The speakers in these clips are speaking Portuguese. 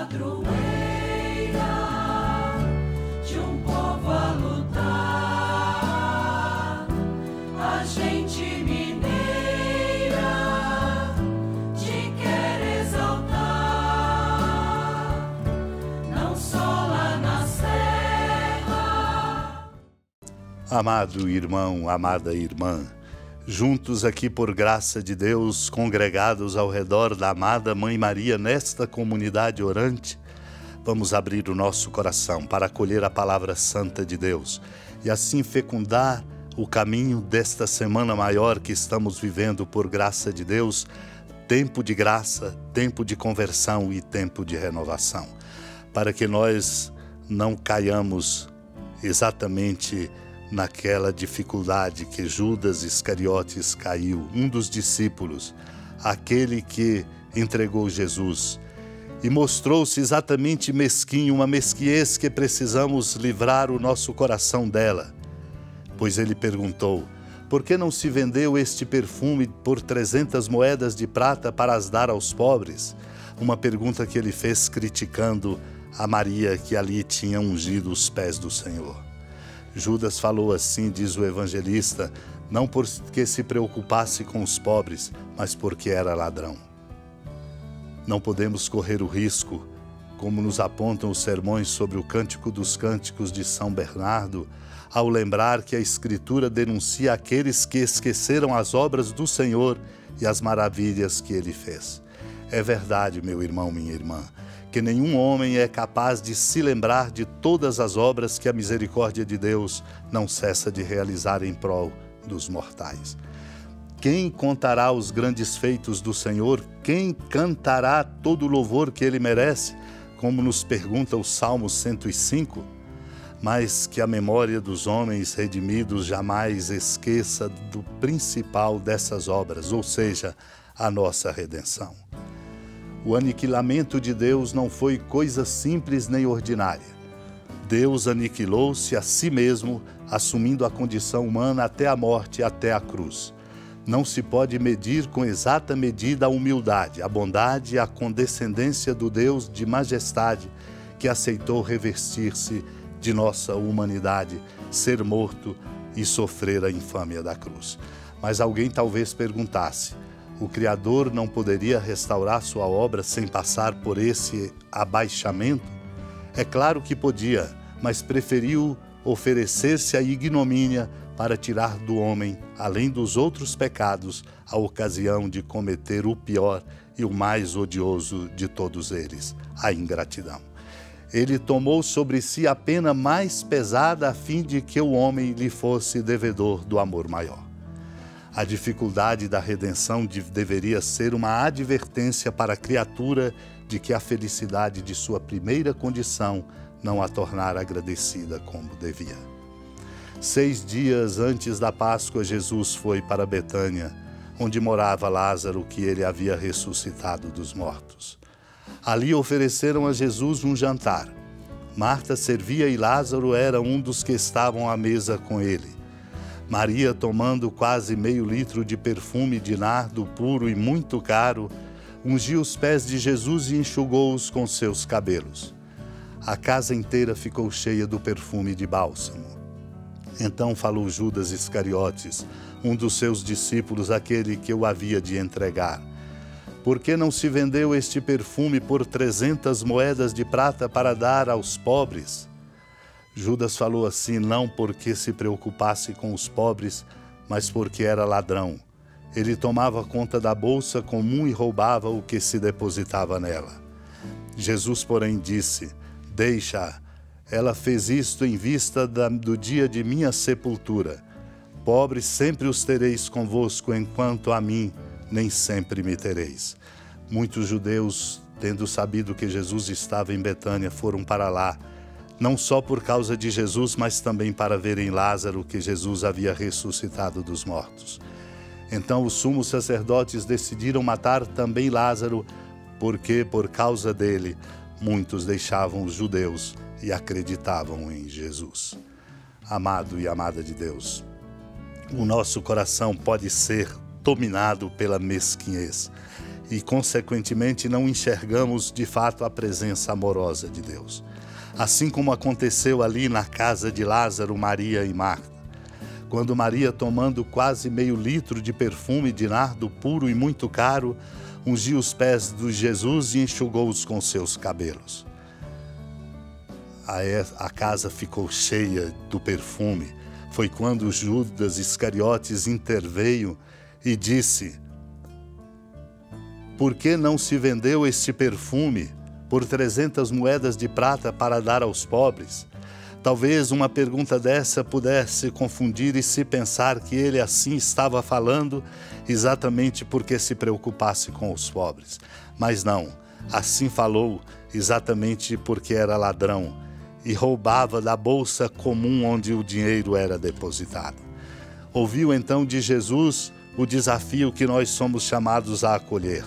padroeira de um povo a lutar, a gente mineira te quer exaltar, não só lá na serra. Amado irmão, amada irmã, juntos aqui por graça de Deus, congregados ao redor da amada Mãe Maria nesta comunidade orante, vamos abrir o nosso coração para acolher a palavra santa de Deus e assim fecundar o caminho desta semana maior que estamos vivendo por graça de Deus, tempo de graça, tempo de conversão e tempo de renovação, para que nós não caiamos exatamente naquela dificuldade que Judas Iscariotes caiu, um dos discípulos, aquele que entregou Jesus, e mostrou-se exatamente mesquinho, uma mesquinhez que precisamos livrar o nosso coração dela. Pois ele perguntou: por que não se vendeu este perfume por 300 moedas de prata para as dar aos pobres? Uma pergunta que ele fez criticando a Maria que ali tinha ungido os pés do Senhor. Judas falou assim, diz o evangelista, não porque se preocupasse com os pobres, mas porque era ladrão. Não podemos correr o risco, como nos apontam os sermões sobre o Cântico dos Cânticos de São Bernardo, ao lembrar que a Escritura denuncia aqueles que esqueceram as obras do Senhor e as maravilhas que Ele fez. É verdade, meu irmão, minha irmã, que nenhum homem é capaz de se lembrar de todas as obras que a misericórdia de Deus não cessa de realizar em prol dos mortais. Quem contará os grandes feitos do Senhor? Quem cantará todo o louvor que Ele merece? Como nos pergunta o Salmo 105. Mas que a memória dos homens redimidos jamais esqueça do principal dessas obras, ou seja, a nossa redenção. O aniquilamento de Deus não foi coisa simples nem ordinária. Deus aniquilou-se a si mesmo, assumindo a condição humana até a morte, até a cruz. Não se pode medir com exata medida a humildade, a bondade e a condescendência do Deus de majestade que aceitou revestir-se de nossa humanidade, ser morto e sofrer a infâmia da cruz. Mas alguém talvez perguntasse: o Criador não poderia restaurar sua obra sem passar por esse abaixamento? É claro que podia, mas preferiu oferecer-se à ignomínia para tirar do homem, além dos outros pecados, a ocasião de cometer o pior e o mais odioso de todos eles, a ingratidão. Ele tomou sobre si a pena mais pesada a fim de que o homem lhe fosse devedor do amor maior. A dificuldade da redenção deveria ser uma advertência para a criatura de que a felicidade de sua primeira condição não a tornara agradecida como devia. 6 dias antes da Páscoa, Jesus foi para Betânia, onde morava Lázaro, que ele havia ressuscitado dos mortos. Ali ofereceram a Jesus um jantar. Marta servia e Lázaro era um dos que estavam à mesa com ele. Maria, tomando quase meio litro de perfume de nardo puro e muito caro, ungiu os pés de Jesus e enxugou-os com seus cabelos. A casa inteira ficou cheia do perfume de bálsamo. Então falou Judas Iscariotes, um dos seus discípulos, aquele que o havia de entregar: por que não se vendeu este perfume por 300 moedas de prata para dar aos pobres? Judas falou assim não porque se preocupasse com os pobres, mas porque era ladrão. Ele tomava conta da bolsa comum e roubava o que se depositava nela. Jesus, porém, disse: deixa-a. Ela fez isto em vista do dia de minha sepultura. Pobres sempre os tereis convosco, enquanto a mim nem sempre me tereis. Muitos judeus, tendo sabido que Jesus estava em Betânia, foram para lá, não só por causa de Jesus, mas também para verem Lázaro, que Jesus havia ressuscitado dos mortos. Então os sumos sacerdotes decidiram matar também Lázaro, porque por causa dele muitos deixavam os judeus e acreditavam em Jesus. Amado e amada de Deus, o nosso coração pode ser dominado pela mesquinhez e, consequentemente, não enxergamos de fato a presença amorosa de Deus. Assim como aconteceu ali na casa de Lázaro, Maria e Marta. Quando Maria, tomando quase meio litro de perfume de nardo puro e muito caro, ungiu os pés de Jesus e enxugou-os com seus cabelos. A casa ficou cheia do perfume. Foi quando Judas Iscariotes interveio e disse: por que não se vendeu este perfume por 300 moedas de prata para dar aos pobres? Talvez uma pergunta dessa pudesse confundir e se pensar que ele assim estava falando exatamente porque se preocupasse com os pobres. Mas não, assim falou exatamente porque era ladrão e roubava da bolsa comum onde o dinheiro era depositado. Ouviu então de Jesus o desafio que nós somos chamados a acolher.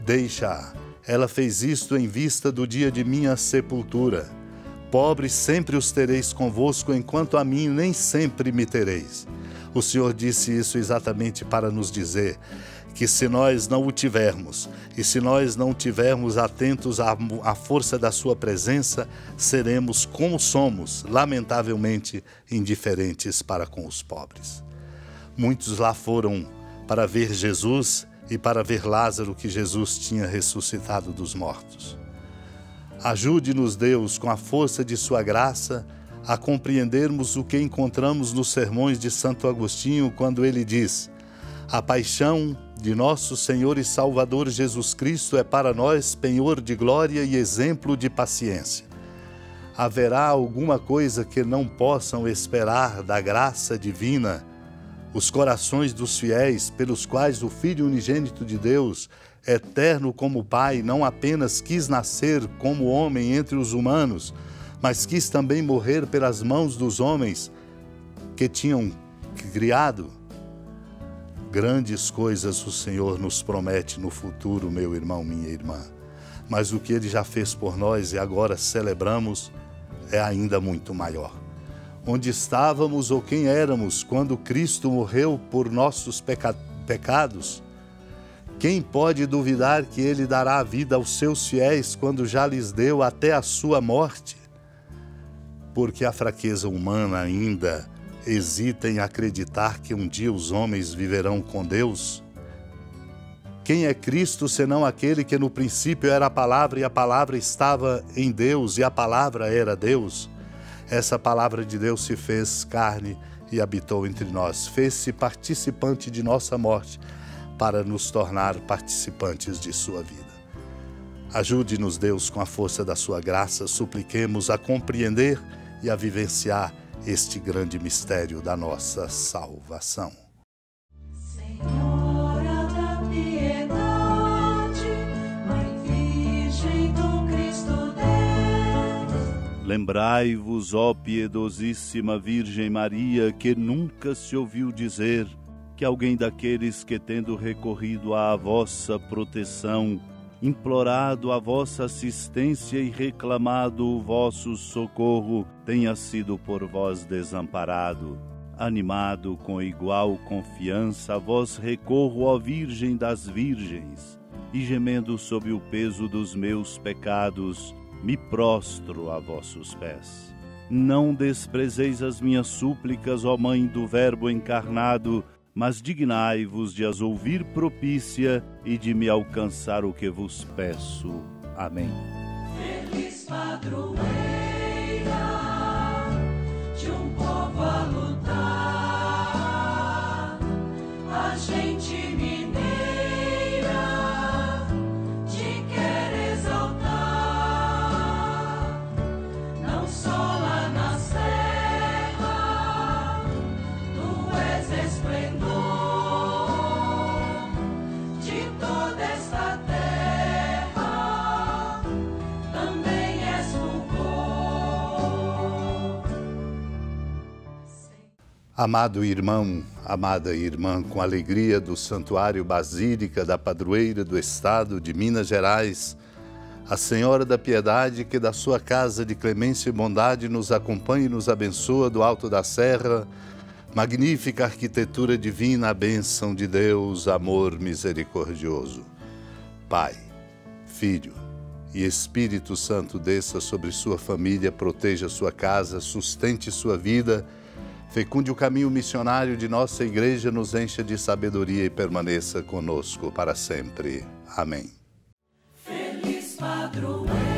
Deixa-a, ela fez isto em vista do dia de minha sepultura. Pobres sempre os tereis convosco, enquanto a mim nem sempre me tereis. O Senhor disse isso exatamente para nos dizer que se nós não o tivermos, e se nós não tivermos atentos à força da sua presença, seremos como somos, lamentavelmente indiferentes para com os pobres. Muitos lá foram para ver Jesus e para ver Lázaro, que Jesus tinha ressuscitado dos mortos. Ajude-nos, Deus, com a força de sua graça, a compreendermos o que encontramos nos sermões de Santo Agostinho, quando ele diz: a paixão de nosso Senhor e Salvador Jesus Cristo é para nós penhor de glória e exemplo de paciência. Haverá alguma coisa que não possam esperar da graça divina os corações dos fiéis, pelos quais o Filho unigênito de Deus, eterno como Pai, não apenas quis nascer como homem entre os humanos, mas quis também morrer pelas mãos dos homens que tinham criado? Grandes coisas o Senhor nos promete no futuro, meu irmão, minha irmã. Mas o que Ele já fez por nós e agora celebramos é ainda muito maior. Onde estávamos ou quem éramos quando Cristo morreu por nossos pecados? Quem pode duvidar que Ele dará a vida aos seus fiéis quando já lhes deu até a sua morte? Porque a fraqueza humana ainda hesita em acreditar que um dia os homens viverão com Deus? Quem é Cristo senão aquele que no princípio era a palavra e a palavra estava em Deus e a palavra era Deus? Essa palavra de Deus se fez carne e habitou entre nós, fez-se participante de nossa morte para nos tornar participantes de sua vida. Ajude-nos, Deus, com a força da sua graça, supliquemos a compreender e a vivenciar este grande mistério da nossa salvação. Senhora da piedade, Mãe Virgem do Cristo Deus. Lembrai-vos, ó piedosíssima Virgem Maria, que nunca se ouviu dizer que alguém daqueles que, tendo recorrido à vossa proteção, implorado a vossa assistência e reclamado o vosso socorro, tenha sido por vós desamparado. Animado com igual confiança, a vós recorro, ó Virgem das Virgens, e gemendo sob o peso dos meus pecados, me prostro a vossos pés. Não desprezeis as minhas súplicas, ó Mãe do Verbo encarnado, mas dignai-vos de as ouvir propícia e de me alcançar o que vos peço. Amém. Feliz padroeira de um povo a lutar, a gente mineira te quer exaltar, não só lá na serra, tu és esplendor de toda esta terra, também és fulgor. Amado irmão, amada irmã, com alegria do Santuário Basílica da Padroeira do Estado de Minas Gerais, a Senhora da Piedade, que da sua casa de clemência e bondade nos acompanha e nos abençoa do alto da serra, magnífica arquitetura divina, a bênção de Deus, amor misericordioso. Pai, Filho e Espírito Santo desça sobre sua família, proteja sua casa, sustente sua vida, fecunde o caminho missionário de nossa igreja, nos encha de sabedoria e permaneça conosco para sempre. Amém. Feliz padroeiro.